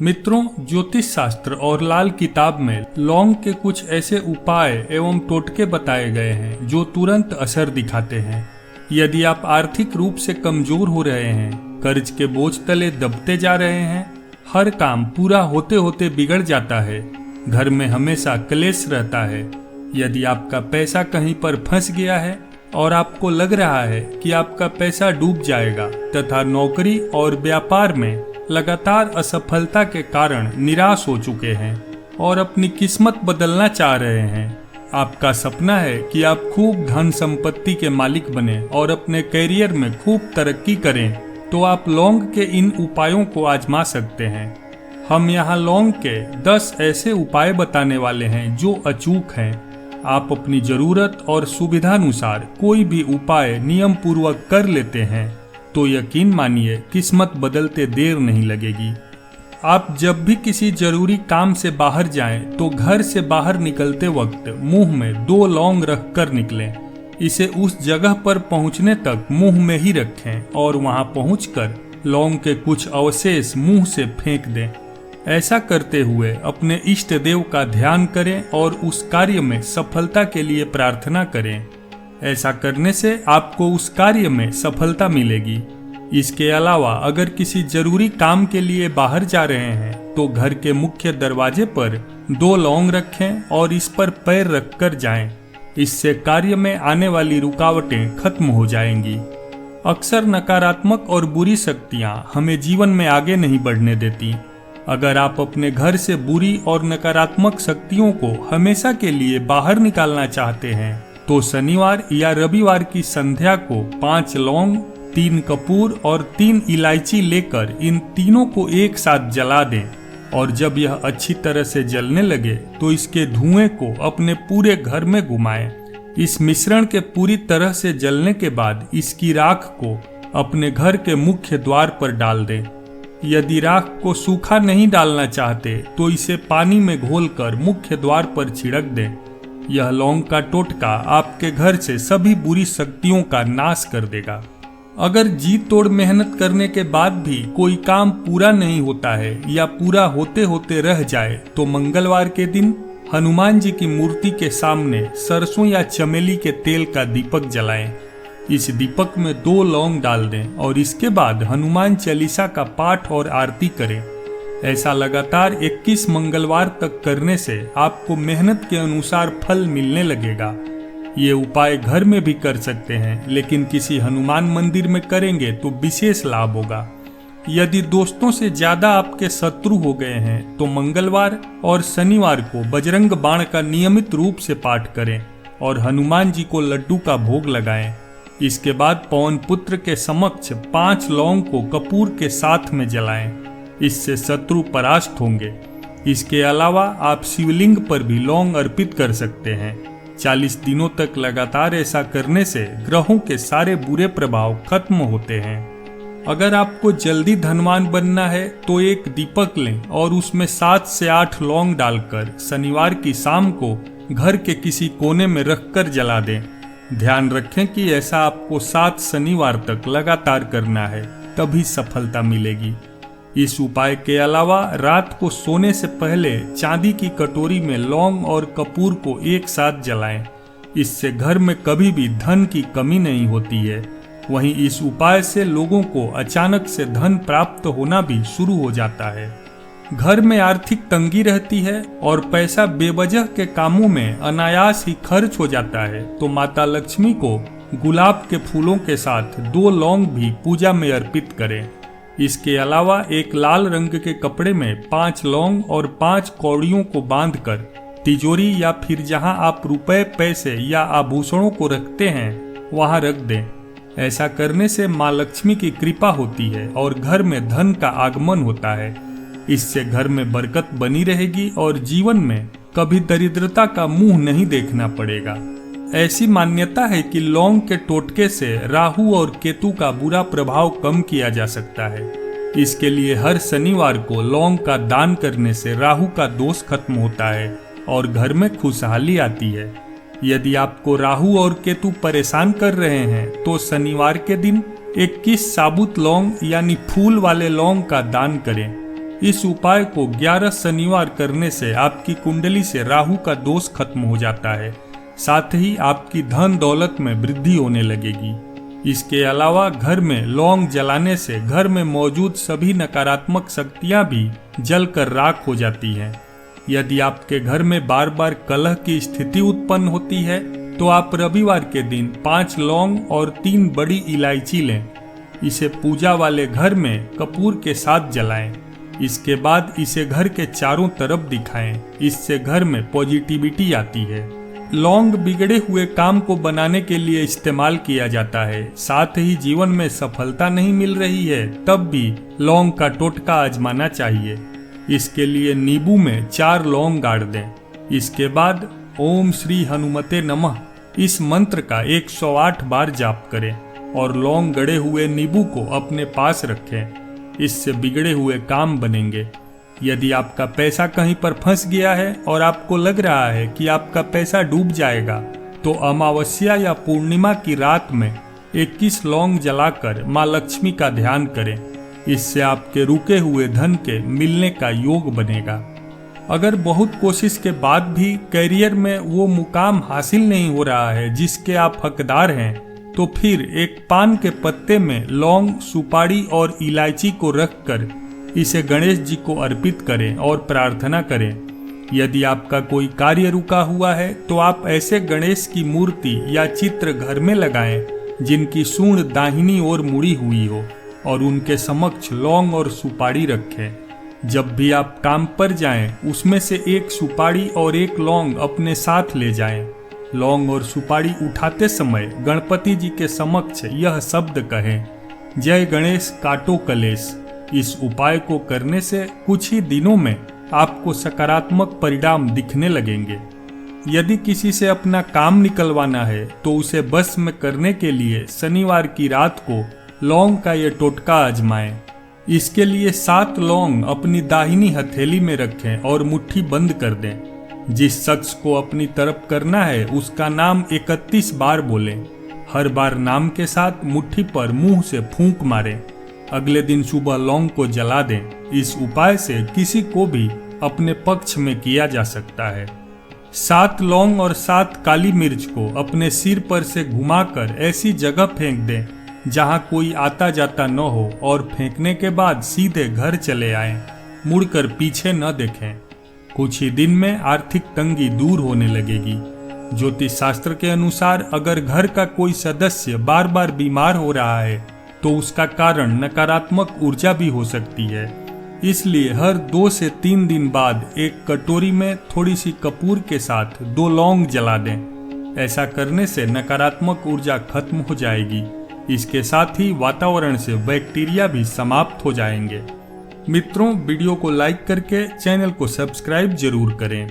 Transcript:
मित्रों, ज्योतिष शास्त्र और लाल किताब में लौंग के कुछ ऐसे उपाय एवं टोटके बताए गए हैं जो तुरंत असर दिखाते हैं। यदि आप आर्थिक रूप से कमजोर हो रहे हैं, कर्ज के बोझ तले दबते जा रहे हैं, हर काम पूरा होते होते बिगड़ जाता है, घर में हमेशा क्लेश रहता है, यदि आपका पैसा कहीं पर फंस गया है और आपको लग रहा है कि आपका पैसा डूब जाएगा तथा नौकरी और व्यापार में लगातार असफलता के कारण निराश हो चुके हैं और अपनी किस्मत बदलना चाह रहे हैं, आपका सपना है कि आप खूब धन संपत्ति के मालिक बने और अपने करियर में खूब तरक्की करें, तो आप लौंग के इन उपायों को आजमा सकते हैं। हम यहाँ लौंग के 10 ऐसे उपाय बताने वाले हैं जो अचूक हैं। आप अपनी जरूरत और सुविधानुसार कोई भी उपाय नियम पूर्वक कर लेते हैं तो यकीन मानिए किस्मत बदलते देर नहीं लगेगी। आप जब भी किसी जरूरी काम से बाहर जाएं तो घर से बाहर निकलते वक्त मुंह में 2 लौंग रख कर निकलें। इसे उस जगह पर पहुंचने तक मुंह में ही रखें और वहां पहुंचकर लौंग के कुछ अवशेष मुंह से फेंक दें। ऐसा करते हुए अपने इष्ट देव का ध्यान करें और उस कार्य में सफलता के लिए प्रार्थना करें। ऐसा करने से आपको उस कार्य में सफलता मिलेगी। इसके अलावा अगर किसी जरूरी काम के लिए बाहर जा रहे हैं तो घर के मुख्य दरवाजे पर 2 लौंग रखें और इस पर पैर रखकर जाएं। इससे कार्य में आने वाली रुकावटें खत्म हो जाएंगी। अक्सर नकारात्मक और बुरी शक्तियां हमें जीवन में आगे नहीं बढ़ने देती। अगर आप अपने घर से बुरी और नकारात्मक शक्तियों को हमेशा के लिए बाहर निकालना चाहते हैं तो शनिवार या रविवार की संध्या को 5 लौंग, 3 कपूर और 3 इलायची लेकर इन तीनों को एक साथ जला दें और जब यह अच्छी तरह से जलने लगे तो इसके धुएं को अपने पूरे घर में घुमाएं। इस मिश्रण के पूरी तरह से जलने के बाद इसकी राख को अपने घर के मुख्य द्वार पर डाल दें। यदि राख को सूखा नहीं डालना चाहते तो इसे पानी में घोलकर मुख्य द्वार पर छिड़क दें। यह लौंग का टोटका आपके घर से सभी बुरी शक्तियों का नाश कर देगा। अगर जी तोड़ मेहनत करने के बाद भी कोई काम पूरा नहीं होता है या पूरा होते होते रह जाए तो मंगलवार के दिन हनुमान जी की मूर्ति के सामने सरसों या चमेली के तेल का दीपक जलाएं। इस दीपक में 2 लौंग डाल दें और इसके बाद हनुमान चालीसा का पाठ और आरती करें। ऐसा लगातार 21 मंगलवार तक करने से आपको मेहनत के अनुसार फल मिलने लगेगा। ये उपाय घर में भी कर सकते हैं, लेकिन किसी हनुमान मंदिर में करेंगे तो विशेष लाभ होगा। यदि दोस्तों से ज्यादा आपके शत्रु हो गए हैं तो मंगलवार और शनिवार को बजरंग बाण का नियमित रूप से पाठ करें और हनुमान जी को लड्डू का भोग लगाएं। इसके बाद पवन पुत्र के समक्ष 5 लौंग को कपूर के साथ में जलाएं। इससे शत्रु परास्त होंगे। इसके अलावा आप शिवलिंग पर भी लौंग अर्पित कर सकते हैं। 40 दिनों तक लगातार ऐसा करने से ग्रहों के सारे बुरे प्रभाव खत्म होते हैं। अगर आपको जल्दी धनवान बनना है तो एक दीपक लें और उसमें 7 से 8 लौंग डालकर शनिवार की शाम को घर के किसी कोने में रखकर जला दें। ध्यान रखें कि ऐसा आपको 7 शनिवार तक लगातार करना है, तभी सफलता मिलेगी। इस उपाय के अलावा रात को सोने से पहले चांदी की कटोरी में लौंग और कपूर को एक साथ जलाएं। इससे घर में कभी भी धन की कमी नहीं होती है। वहीं इस उपाय से लोगों को अचानक से धन प्राप्त होना भी शुरू हो जाता है। घर में आर्थिक तंगी रहती है और पैसा बेवजह के कामों में अनायास ही खर्च हो जाता है तो माता लक्ष्मी को गुलाब के फूलों के साथ 2 लौंग भी पूजा में अर्पित करें। इसके अलावा एक लाल रंग के कपड़े में 5 लौंग और 5 कौड़ियों को बांधकर तिजोरी या फिर जहां आप रुपए, पैसे या आभूषणों को रखते हैं वहां रख दें। ऐसा करने से मां लक्ष्मी की कृपा होती है और घर में धन का आगमन होता है। इससे घर में बरकत बनी रहेगी और जीवन में कभी दरिद्रता का मुंह नहीं देखना पड़ेगा। ऐसी मान्यता है कि लौंग के टोटके से राहु और केतु का बुरा प्रभाव कम किया जा सकता है। इसके लिए हर शनिवार को लौंग का दान करने से राहु का दोष खत्म होता है और घर में खुशहाली आती है। यदि आपको राहु और केतु परेशान कर रहे हैं तो शनिवार के दिन 21 साबुत लौंग यानी फूल वाले लौंग का दान करें। इस उपाय को 11 शनिवार करने से आपकी कुंडली से राहु का दोष खत्म हो जाता है। साथ ही आपकी धन दौलत में वृद्धि होने लगेगी। इसके अलावा घर में लौंग जलाने से घर में मौजूद सभी नकारात्मक शक्तियां भी जलकर राख हो जाती हैं। यदि आपके घर में बार बार कलह की स्थिति उत्पन्न होती है तो आप रविवार के दिन 5 लौंग और 3 बड़ी इलायची लें। इसे पूजा वाले घर में कपूर के साथ जलाएं। इसके बाद इसे घर के चारों तरफ दिखाएं। इससे घर में पॉजिटिविटी आती है। लौंग बिगड़े हुए काम को बनाने के लिए इस्तेमाल किया जाता है। साथ ही जीवन में सफलता नहीं मिल रही है तब भी लौंग का टोटका आजमाना चाहिए। इसके लिए नींबू में 4 लौंग गाड़ दें। इसके बाद ओम श्री हनुमते नमः इस मंत्र का 108 बार जाप करें और लौंग गड़े हुए नींबू को अपने पास रखें। इससे बिगड़े हुए काम बनेंगे। यदि आपका पैसा कहीं पर फंस गया है और आपको लग रहा है कि आपका पैसा डूब जाएगा तो अमावस्या या पूर्णिमा की रात में 21 लौंग जलाकर माँ लक्ष्मी का ध्यान करें। इससे आपके रुके हुए धन के मिलने का योग बनेगा। अगर बहुत कोशिश के बाद भी करियर में वो मुकाम हासिल नहीं हो रहा है जिसके आप हकदार हैं तो फिर एक पान के पत्ते में लौंग, सुपारी और इलायची को रखकर इसे गणेश जी को अर्पित करें और प्रार्थना करें। यदि आपका कोई कार्य रुका हुआ है तो आप ऐसे गणेश की मूर्ति या चित्र घर में लगाएं जिनकी सूंड दाहिनी ओर मुड़ी हुई हो और उनके समक्ष लौंग और सुपारी रखें। जब भी आप काम पर जाएं, उसमें से एक सुपारी और एक लौंग अपने साथ ले जाएं। लौंग और सुपारी उठाते समय गणपति जी के समक्ष यह शब्द कहें, जय गणेश काटो कलेश। इस उपाय को करने से कुछ ही दिनों में आपको सकारात्मक परिणाम दिखने लगेंगे। यदि किसी से अपना काम निकलवाना है तो उसे बस में करने के लिए शनिवार की रात को लौंग का ये टोटका आजमाएं। इसके लिए 7 लौंग अपनी दाहिनी हथेली में रखें और मुट्ठी बंद कर दें। जिस शख्स को अपनी तरफ करना है उसका नाम 31 बार बोलें। हर बार नाम के साथ मुट्ठी पर मुंह से फूंक मारें। अगले दिन सुबह लौंग को जला दें। इस उपाय से किसी को भी अपने पक्ष में किया जा सकता है। 7 लौंग और 7 काली मिर्च को अपने सिर पर से घुमाकर ऐसी जगह फेंक दें जहां कोई आता जाता न हो और फेंकने के बाद सीधे घर चले आएं। मुड़कर पीछे न देखें। कुछ ही दिन में आर्थिक तंगी दूर होने लगेगी। ज्योतिष शास्त्र के अनुसार अगर घर का कोई सदस्य बार बार बीमार हो रहा है तो उसका कारण नकारात्मक ऊर्जा भी हो सकती है। इसलिए हर 2 से 3 दिन बाद एक कटोरी में थोड़ी सी कपूर के साथ 2 लौंग जला दें। ऐसा करने से नकारात्मक ऊर्जा खत्म हो जाएगी। इसके साथ ही वातावरण से बैक्टीरिया भी समाप्त हो जाएंगे। मित्रों, वीडियो को लाइक करके चैनल को सब्सक्राइब जरूर करें।